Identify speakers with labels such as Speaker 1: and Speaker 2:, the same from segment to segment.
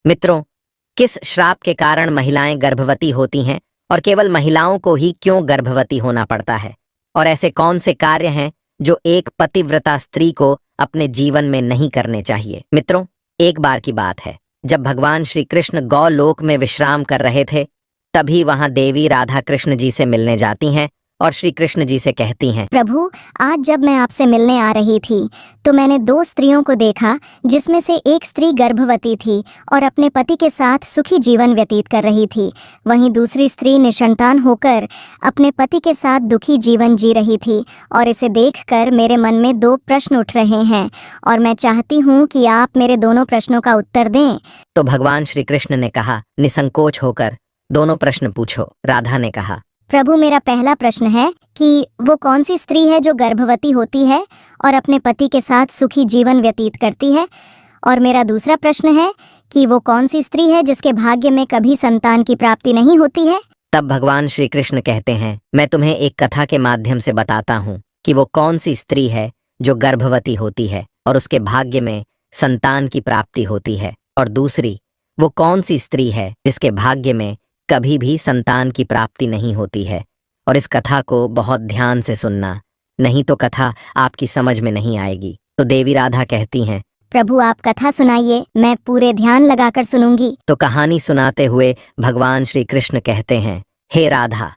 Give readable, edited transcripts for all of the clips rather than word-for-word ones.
Speaker 1: मित्रों, किस श्राप के कारण महिलाएं गर्भवती होती हैं और केवल महिलाओं को ही क्यों गर्भवती होना पड़ता है? और ऐसे कौन से कार्य हैं जो एक पतिव्रता स्त्री को अपने जीवन में नहीं करने चाहिए? मित्रों, एक बार की बात है, जब भगवान श्री कृष्ण गौलोक में विश्राम कर रहे थे, तभी वहां देवी राधा कृष्ण जी से मिलने जाती हैं और श्री कृष्ण जी से कहती हैं,
Speaker 2: प्रभु, आज जब मैं आपसे मिलने आ रही थी तो मैंने दो स्त्रियों को देखा, जिसमें से एक स्त्री गर्भवती थी और अपने पति के साथ सुखी जीवन व्यतीत कर रही थी। वहीं दूसरी स्त्री निसंतान होकर अपने पति के साथ दुखी जीवन जी रही थी। और इसे देखकर मेरे मन में दो प्रश्न उठ रहे हैं और मैं चाहती हूँ कि आप मेरे दोनों प्रश्नों का उत्तर दें।
Speaker 1: तो भगवान श्री कृष्ण ने कहा, निसंकोच होकर दोनों प्रश्न पूछो। राधा ने कहा,
Speaker 2: प्रभु, मेरा पहला प्रश्न है कि वो कौन सी स्त्री है जो गर्भवती होती है और अपने पति के साथ सुखी जीवन व्यतीत करती है। और मेरा दूसरा प्रश्न है कि वो कौन सी स्त्री है जिसके भाग्य में कभी संतान की प्राप्ति नहीं होती है।
Speaker 1: तब भगवान श्री कृष्ण कहते हैं, मैं तुम्हें एक कथा के माध्यम से बताता हूँ कि वो कौन सी स्त्री है जो गर्भवती होती है और उसके भाग्य में संतान की प्राप्ति होती है, और दूसरी वो कौन सी स्त्री है जिसके भाग्य में कभी भी संतान की प्राप्ति नहीं होती है। और इस कथा को बहुत ध्यान से सुनना, नहीं तो कथा आपकी समझ में नहीं आएगी। तो देवी राधा कहती हैं,
Speaker 2: प्रभु, आप कथा सुनाइए, मैं पूरे ध्यान लगाकर सुनूंगी।
Speaker 1: तो कहानी सुनाते हुए भगवान श्री कृष्ण कहते हैं, हे राधा,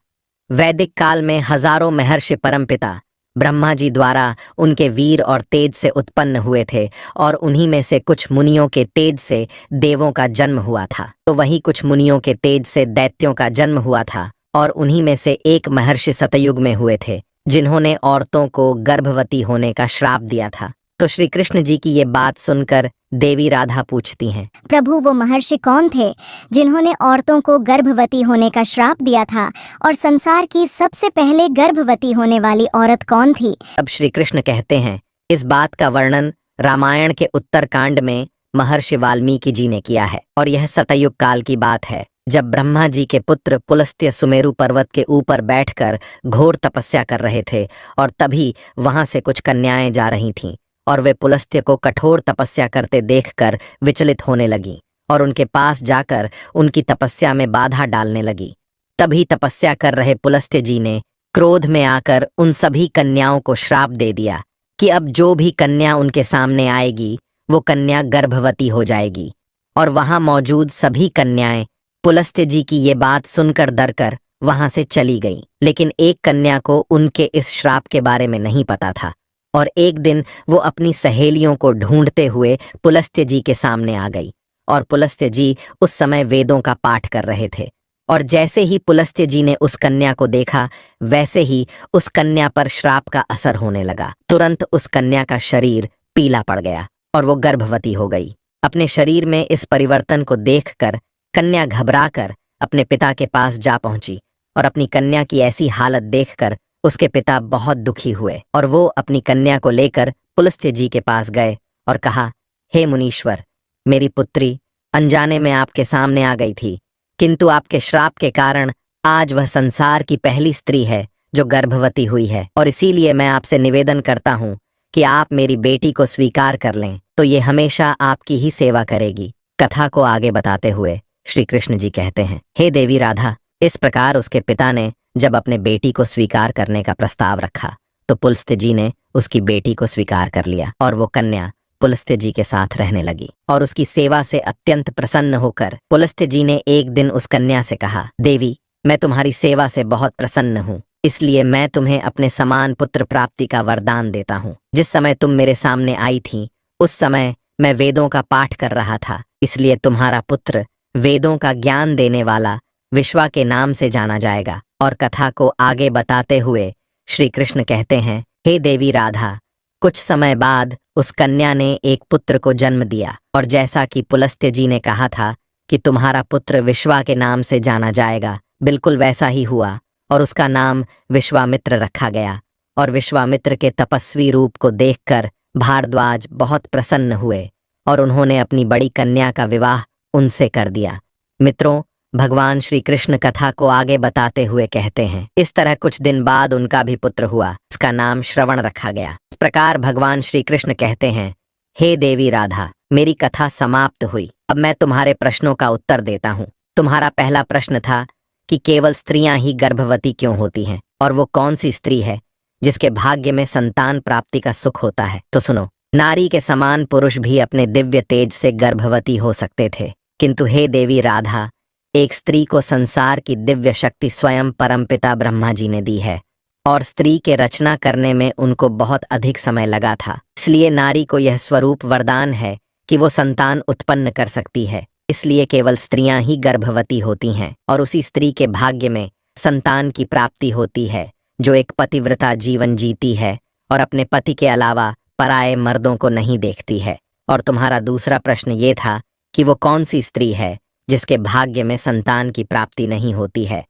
Speaker 1: वैदिक काल में हजारों महर्षि परमपिता ब्रह्मा जी द्वारा उनके वीर और तेज से उत्पन्न हुए थे, और उन्हीं में से कुछ मुनियों के तेज से देवों का जन्म हुआ था। तो वहीं कुछ मुनियों के तेज से दैत्यों का जन्म हुआ था, और उन्हीं में से एक महर्षि सतयुग में हुए थे, जिन्होंने औरतों को गर्भवती होने का श्राप दिया था। तो श्री कृष्ण जी की ये बात सुनकर देवी राधा पूछती हैं,
Speaker 2: प्रभु, वो महर्षि कौन थे जिन्होंने औरतों को गर्भवती होने का श्राप दिया था, और संसार की सबसे पहले गर्भवती होने वाली औरत कौन थी।
Speaker 1: अब श्री कृष्ण कहते हैं, इस बात का वर्णन रामायण के उत्तरकांड में महर्षि वाल्मीकि जी ने किया है, और यह सतयुग काल की बात है, जब ब्रह्मा जी के पुत्र पुलस्त्य सुमेरु पर्वत के ऊपर बैठकर घोर तपस्या कर रहे थे, और तभी वहां से कुछ कन्याएं जा रही थीं, और वे पुलस्त्य को कठोर तपस्या करते देखकर विचलित होने लगी और उनके पास जाकर उनकी तपस्या में बाधा डालने लगी। तभी तपस्या कर रहे पुलस्त्य जी ने क्रोध में आकर उन सभी कन्याओं को श्राप दे दिया कि अब जो भी कन्या उनके सामने आएगी वो कन्या गर्भवती हो जाएगी। और वहां मौजूद सभी कन्याएं पुलस्त्य जी की ये बात सुनकर डरकर वहां से चली गईं। लेकिन एक कन्या को उनके इस श्राप के बारे में नहीं पता था, और एक दिन वो अपनी सहेलियों को ढूंढते हुए पुलस्त्य जी के सामने आ गई। और पुलस्त्य जी उस समय वेदों का पाठ कर रहे थे, और जैसे ही पुलस्त्य जी ने उस कन्या को देखा, वैसे ही उस कन्या पर श्राप का असर होने लगा। तुरंत उस कन्या का शरीर पीला पड़ गया और वो गर्भवती हो गई। अपने शरीर में इस परिवर्तन को देखकर कन्या घबराकर अपने पिता के पास जा पहुंची, और अपनी कन्या की ऐसी हालत देखकर उसके पिता बहुत दुखी हुए, और वो अपनी कन्या को लेकर पुलस्त्य जी के पास गए और कहा, हे मुनीश्वर, मेरी पुत्री अनजाने में आपके सामने आ गई थी, किंतु आपके श्राप के कारण आज वह संसार की पहली स्त्री है जो गर्भवती हुई है, और इसीलिए मैं आपसे निवेदन करता हूँ कि आप मेरी बेटी को स्वीकार कर लें, तो ये हमेशा आपकी ही सेवा करेगी। कथा को आगे बताते हुए श्री कृष्ण जी कहते हैं, हे देवी राधा, इस प्रकार उसके पिता ने जब अपने बेटी को स्वीकार करने का प्रस्ताव रखा, तो पुलस्त्य जी ने उसकी बेटी को स्वीकार कर लिया, और वो कन्या पुलस्त्य जी के साथ रहने लगी। और उसकी सेवा से अत्यंत प्रसन्न होकर पुलस्त्य जी ने एक दिन उस कन्या से कहा, देवी, मैं तुम्हारी सेवा से बहुत प्रसन्न हूँ, इसलिए मैं तुम्हें अपने समान पुत्र प्राप्ति का वरदान देता हूँ। जिस समय तुम मेरे सामने आई थी, उस समय मैं वेदों का पाठ कर रहा था, इसलिए तुम्हारा पुत्र वेदों का ज्ञान देने वाला विश्वा के नाम से जाना जाएगा। और कथा को आगे बताते हुए श्री कृष्ण कहते हैं, हे देवी राधा, कुछ समय बाद उस कन्या ने एक पुत्र को जन्म दिया, और जैसा कि पुलस्त्य जी ने कहा था कि तुम्हारा पुत्र विश्वा के नाम से जाना जाएगा, बिल्कुल वैसा ही हुआ, और उसका नाम विश्वामित्र रखा गया। और विश्वामित्र के तपस्वी रूप को देखकर भारद्वाज बहुत प्रसन्न हुए, और उन्होंने अपनी बड़ी कन्या का विवाह उनसे कर दिया। मित्रों, भगवान श्री कृष्ण कथा को आगे बताते हुए कहते हैं, इस तरह कुछ दिन बाद उनका भी पुत्र हुआ, इसका नाम श्रवण रखा गया। इस प्रकार भगवान श्री कृष्ण कहते हैं, हे देवी राधा, मेरी कथा समाप्त हुई। अब मैं तुम्हारे प्रश्नों का उत्तर देता हूँ। तुम्हारा पहला प्रश्न था कि केवल स्त्रियां ही गर्भवती क्यों होती हैं, और वो कौन सी स्त्री है जिसके भाग्य में संतान प्राप्ति का सुख होता है। तो सुनो, नारी के समान पुरुष भी अपने दिव्य तेज से गर्भवती हो सकते थे, किंतु हे देवी राधा, एक स्त्री को संसार की दिव्य शक्ति स्वयं परमपिता ब्रह्मा जी ने दी है, और स्त्री के रचना करने में उनको बहुत अधिक समय लगा था। इसलिए नारी को यह स्वरूप वरदान है कि वो संतान उत्पन्न कर सकती है। इसलिए केवल स्त्रियां ही गर्भवती होती हैं, और उसी स्त्री के भाग्य में संतान की प्राप्ति होती है जो एक पतिव्रता जीवन जीती है और अपने पति के अलावा पराये मर्दों को नहीं देखती है। और तुम्हारा दूसरा प्रश्न ये था कि वो कौन सी स्त्री है जिसके भाग्य में संतान की प्राप्ति नहीं होती है।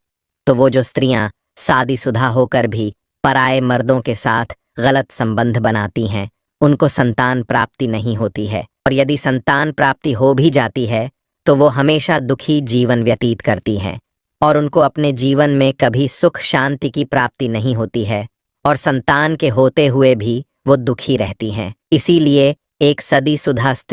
Speaker 1: तो वो जो स्त्रियां शादीशुदा होकर भी पराये मर्दों के साथ गलत संबंध बनाती हैं, उनको संतान प्राप्ति नहीं होती है, और यदि संतान प्राप्ति हो भी जाती है तो वो हमेशा दुखी जीवन व्यतीत करती हैं, और उनको अपने जीवन में कभी सुख शांति की प्राप्ति नहीं होती है, और संतान के होते हुए भी वो दुखी रहती हैं। इसीलिए एक शादीशुदा स्त्री